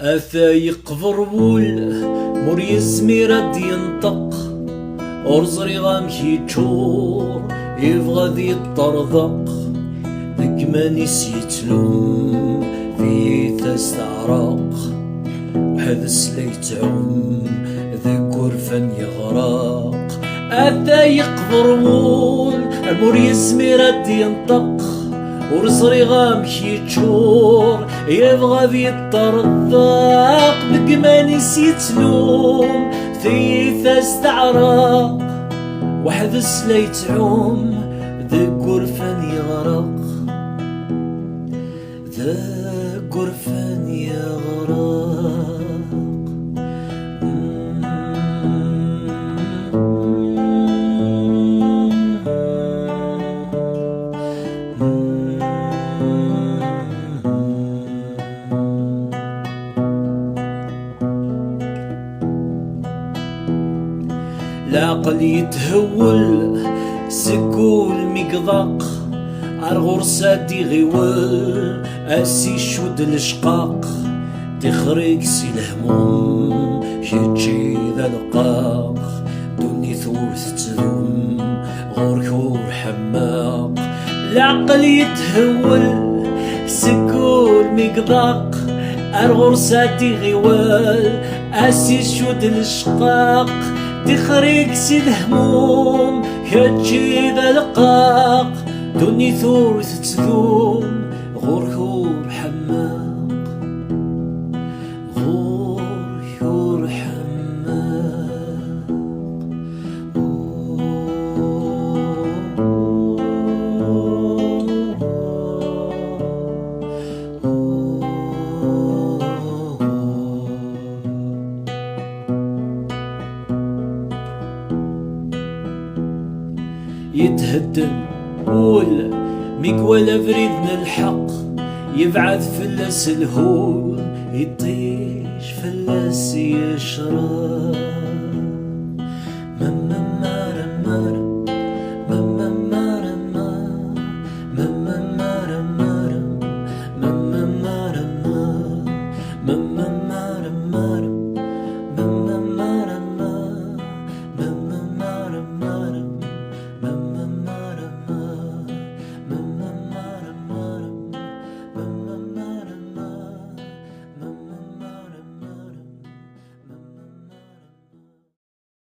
أثا يقفر وول مور يزمير ينطق أرزري غامكي تشور يبغى ذي الطرذق ذك ما نسيتلوم في تستعرق وحذس ليتعم ذك غرفا يغرق. أثا يقفر وول مور يزمير ينطق ورزري غامكي تشور يبغى ذي الطرذاق بك ما نسيت لوم ثيث استعرق وحذس ليتعوم ذا قرفان يغرق ذا قرفان يغرق. العقل يتهول سكول مقضاق عالغرسة يغيول اسي شود الشقاق تخرج سي الهموم يجي ذا القاق دوني ثوث تذوم غور حماق. العقل يتهول سكول مقضاق عالغرسة يغيول اسي شود الشقاق تخريك سي الهموم كتجي ذا القاق دوني ثورث تذوم غور حماق غور حماق. يتهدم قول ميقوال فريدنا الحق يبعث فلاس الهول يطيش فلاس يشرب.